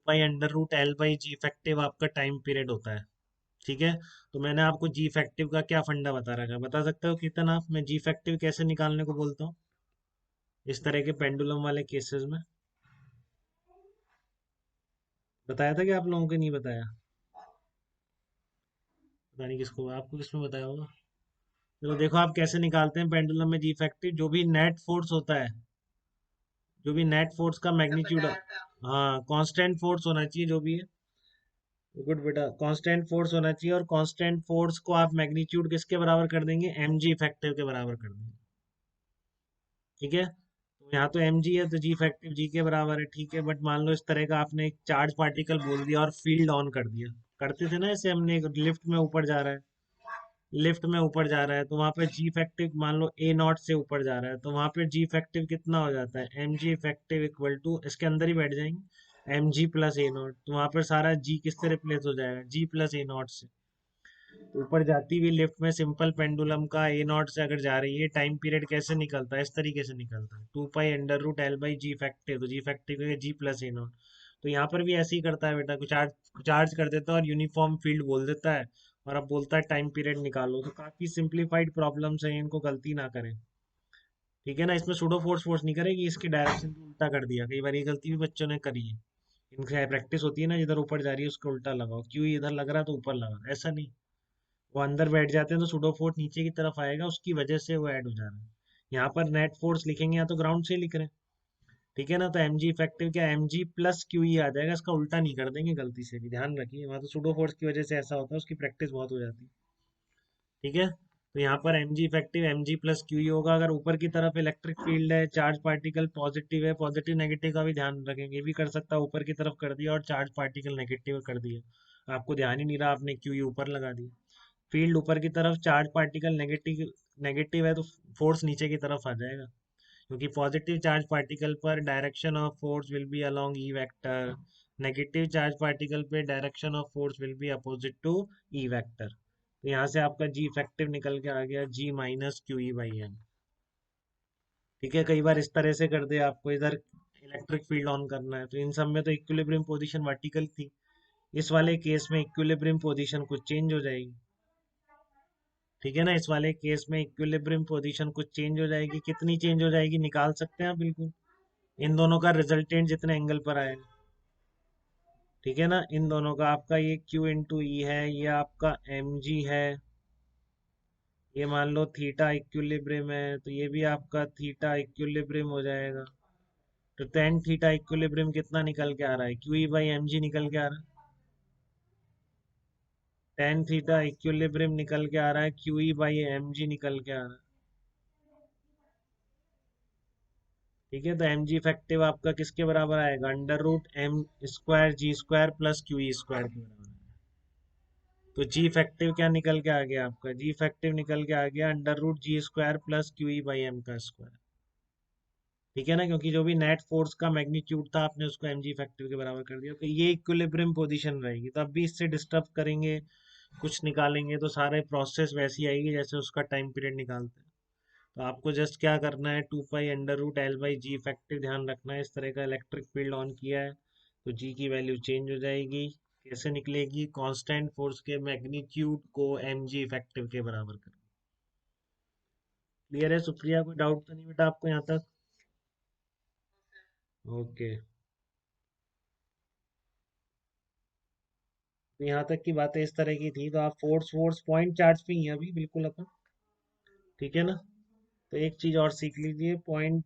Pi under root L by G effective आपका time period होता है। ठीक है। तो मैंने आपको जी इफेक्टिव का क्या फंडा बता रखा है, बता सकते हो कितना आप, मैं जी इफेक्टिव कैसे निकालने को बोलता हूँ इस तरह के पेंडुलम वाले केसेस में? बताया था कि आप लोगों को नहीं बताया? पता नहीं किसको, आपको किसमें बताया होगा। चलो देखो आप कैसे निकालते हैं पेंडुलम में जी इफेक्टिव। जो भी नेट फोर्स होता है, जो भी नेट फोर्स का मैग्नीट्यूड, हाँ कांस्टेंट फोर्स होना चाहिए जो भी है। गुड बेटा, कांस्टेंट फोर्स होना चाहिए, और कांस्टेंट फोर्स को आप मैग्नीट्यूड किसके बराबर कर देंगे, एम जी इफेक्टिव के बराबर कर देंगे। ठीक है। तो यहाँ तो एम जी है तो जी इफेक्टिव जी के बराबर है। ठीक है, बट मान लो इस तरह का आपने एक चार्ज पार्टिकल बोल दिया और फील्ड ऑन कर दिया, करते थे ना ऐसे हमने, एक लिफ्ट में ऊपर जा रहा है, लिफ्ट में ऊपर जा रहा है तो वहां पे जी इफेक्टिव मान लो ए नॉट से ऊपर जा रहा है, तो वहां पे जी इफेक्टिव कितना हो जाता है, M ji effective equal to, इसके अंदर ही बैठ जाएंगे, M ji plus A naught. तो वहां पर सारा जी किससे रिप्लेस हो जाएगा, जी प्लस ए नॉट से। तो ऊपर जाती हुई लिफ्ट में सिंपल पेंडुलम का ए नॉट से अगर जा रही है, टाइम पीरियड कैसे निकलता है, इस तरीके से निकलता है, two pi under root L by G effective, तो जी इफेक्टिव है जी प्लस ए नॉट। तो यहाँ पर भी ऐसे ही करता है बेटा, कुछ चार्ज चार्ज कर देता है और यूनिफॉर्म फील्ड बोल देता है, और अब बोलता है टाइम पीरियड निकालो। तो काफी सिंप्लीफाइड प्रॉब्लम्स हैं, इनको गलती ना करें। ठीक है ना, इसमें सूडो फोर्स फोर्स नहीं करेगी, इसकी डायरेक्शन भी उल्टा कर दिया, कई बार ये गलती भी बच्चों ने करी है। इनकी प्रैक्टिस होती है ना, जिधर ऊपर जा रही है उसको उल्टा लगाओ, क्यों इधर लग रहा है तो ऊपर लगा, ऐसा नहीं। वो अंदर बैठ जाते हैं तो सूडो फोर्स नीचे की तरफ आएगा, उसकी वजह से वो ऐड हो जा रहा है। यहाँ पर नेट फोर्स लिखेंगे या तो ग्राउंड से लिख रहे हैं। ठीक है ना, तो एम जी इफेक्टिव क्या, एम जी प्लस क्यू ई आ जाएगा, इसका उल्टा नहीं कर देंगे गलती से भी, ध्यान रखिए, वहाँ तो सूडो फोर्स की वजह से ऐसा होता है, उसकी प्रैक्टिस बहुत हो जाती है। ठीक है। तो यहाँ पर एम जी इफेक्टिव एम जी प्लस क्यू ई होगा। अगर ऊपर की तरफ इलेक्ट्रिक फील्ड है, चार्ज पार्टिकल पॉजिटिव है, पॉजिटिव नेगेटिव का भी ध्यान रखेंगे, ये भी कर सकता है ऊपर की तरफ कर दिया और चार्ज पार्टिकल नेगेटिव कर दिया, आपको ध्यान ही नहीं रहा, आपने क्यू ई ऊपर लगा दिया। फील्ड ऊपर की तरफ, चार्ज पार्टिकल नेगेटिव नेगेटिव है तो फोर्स नीचे की तरफ आ जाएगा, क्योंकि पॉजिटिव चार्ज पार्टिकल पर direction of force will be along E vector, negative charge particle पे direction of force will be opposite to E vector. तो यहाँ से आपका जी इफेक्टिव निकल के आ गया g minus q E by n. ठीक है, कई बार इस तरह से कर दे, आपको इधर इलेक्ट्रिक फील्ड ऑन करना है, तो इन सब में तो इक्विलिब्रियम पोजीशन वर्टिकल थी, इस वाले केस में इक्विलिब्रियम पोजीशन कुछ चेंज हो जाएगी। ठीक है ना, इस वाले केस में इक्विलिब्रियम पोजीशन कुछ चेंज हो जाएगी, कितनी चेंज हो जाएगी निकाल सकते हैं आप बिल्कुल, इन दोनों का रिजल्टेंट जितने एंगल पर आएगा। ठीक है ना, इन दोनों का, आपका ये Q इंटू ई है, ये आपका एम जी है, ये मान लो थीटा इक्विलिब्रियम है, तो ये भी आपका थीटा इक्विलिब्रियम हो जाएगा। तो टेन थीटा इक्विलिब्रियम कितना निकल के आ रहा है, Q E by M G निकल के आ रहा है, टेन थीटा इक्विलिब्रियम निकल के आ रहा है, Q E by M G निकल के आ रहा है। ठीक है, तो एम जी इफेक्टिव आपका किसके बराबर आएगा, under root m square g square plus Q E square के बराबर। तो जी इफेक्टिव क्या निकल के आ गया आपका, जी इफेक्टिव निकल के आ गया under root G square plus Q E by M का स्क्वायर। ठीक है ना, क्योंकि जो भी नेट फोर्स का मैग्नीट्यूड था आपने उसको एम जी इफेक्टिव के बराबर कर दिया, तो ये इक्विलिब्रियम पोजीशन रहेगी। तो अब भी इससे डिस्टर्ब करेंगे, कुछ निकालेंगे तो सारे प्रोसेस वैसी आएगी जैसे उसका टाइम पीरियड निकालते हैं। तो आपको जस्ट क्या करना है, two pi under root L by G effective ध्यान रखना है, इस तरह का इलेक्ट्रिक फील्ड ऑन किया है तो जी की वैल्यू चेंज हो जाएगी, कैसे निकलेगी, कांस्टेंट फोर्स के मैग्नीट्यूड को एम जी इफेक्टिव के बराबर कर। क्लियर है सुप्रिया, कोई डाउट तो नहीं बेटा आपको यहाँ तक? ओके, तो यहाँ तक की बातें इस तरह की थी, तो आप फोर्स फोर्स पॉइंट चार्ज पे ही हैं अभी बिल्कुल अपन। ठीक है ना, तो एक चीज और सीख लीजिए, point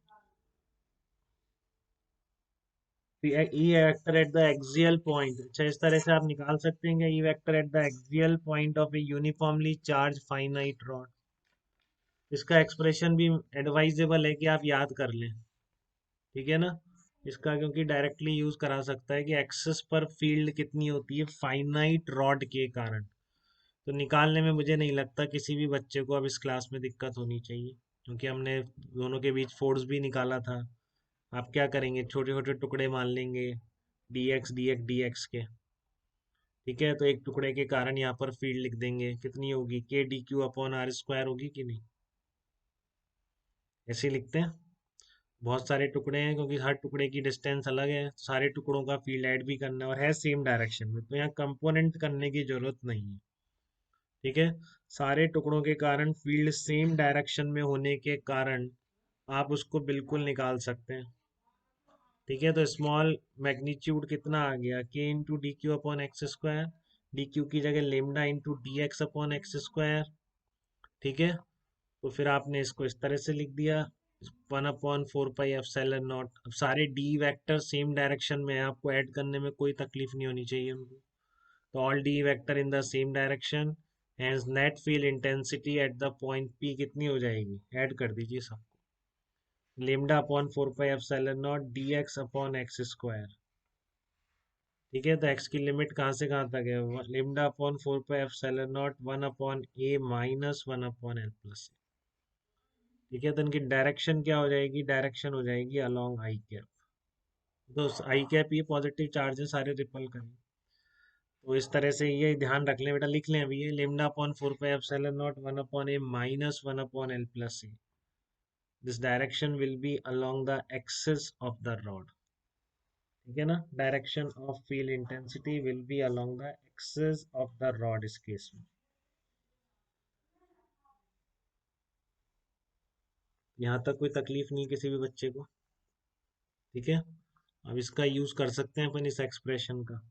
E vector at the axial point, अच्छा इस तरह से आप निकाल सकते हैं, E vector at the axial point of A uniformly charge finite rod. इसका एक्सप्रेशन भी एडवाइजेबल है कि आप याद कर लें। ठीक है ना, इसका क्योंकि डायरेक्टली यूज करा सकता है कि एक्सिस पर फील्ड कितनी होती है फाइनाइट रॉड के कारण। तो निकालने में मुझे नहीं लगता किसी भी बच्चे को अब इस क्लास में दिक्कत होनी चाहिए, क्योंकि हमने दोनों के बीच फोर्स भी निकाला था। आप क्या करेंगे, छोटे छोटे टुकड़े मान लेंगे, D x D x D x के। ठीक है, तो एक टुकड़े के कारण यहाँ पर फील्ड लिख देंगे, कितनी होगी, K D Q upon R square होगी कि नहीं, ऐसे ही लिखते हैं। बहुत सारे टुकड़े हैं क्योंकि हर टुकड़े की डिस्टेंस अलग है, सारे टुकड़ों का फील्ड ऐड भी करना है और है सेम डायरेक्शन में, तो यहाँ कंपोनेंट करने की जरूरत नहीं है। ठीक है, सारे टुकड़ों के कारण फील्ड सेम डायरेक्शन में होने के कारण आप उसको बिल्कुल निकाल सकते हैं। ठीक है, तो स्मॉल मैग्नीट्यूड कितना आ गया, के into D Q upon X square, D Q की जगह lambda into D X upon X square. ठीक है, तो फिर आपने इसको इस तरह से लिख दिया, 1/4 पाई एप्सिलॉन नॉट। अब सारे डी वेक्टर सेम डायरेक्शन में है, आपको ऐड करने में कोई तकलीफ नहीं होनी चाहिए उनको। तो all the vector in the same direction, hence net field intensity at the point P कितनी हो जाएगी, ऐड कर दीजिए सब। Lambda upon 4 pi epsilon naught D X upon X square. ठीक है, तो एक्स की लिमिट कहाँ से कहाँ तक है, lambda upon 4 pi epsilon not 1/a minus 1/l plus. ठीक है, तो इनकी डायरेक्शन क्या हो जाएगी, डायरेक्शन हो जाएगी अलोंग आई कैप। तो आई कैप ये पॉजिटिव चार्ज है, सारे रिपल करेंगे। तो इस तरह से ये ध्यान रख लें बेटा, लिख लें अभी, ये lambda upon 4 pi epsilon not 1/a minus 1/l plus c। This direction will be along the axis of the rod. ठीक है ना, direction of field intensity will be along the axis of the rod इस case में। यहाँ तक कोई तकलीफ नहीं किसी भी बच्चे को। ठीक है, अब इसका यूज कर सकते हैं अपन इस एक्सप्रेशन का।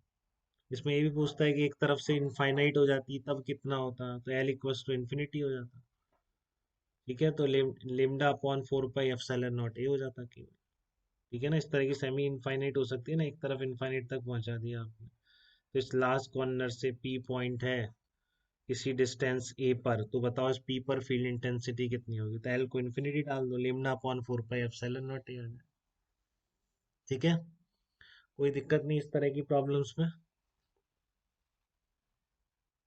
इसमें ये भी पूछता है कि एक तरफ से इनफाइनाइट हो जाती तब कितना होता, तो एल इक्वल्स टू इन्फिनिटी हो जाता। ठीक है, तो lambda upon 4 pi epsilon naught ए हो जाता केवल। ठीक है ना, इस तरह की सेमी इनफाइनाइट हो सकती है ना, एक तरफ इनफाइनाइट तक पहुंचा दिया आपने। तो इस लास्ट कॉर्नर से पी पॉइंट है किसी डिस्टेंस ए पर, तो बताओ इस पी पर फील्ड इंटेंसिटी कितनी होगी, तो एल को इन्फिनिटी डाल दो, lambda upon 4 pi epsilon naught a आ जाए। ठीक है, कोई दिक्कत नहीं इस तरह की प्रॉब्लम्स में।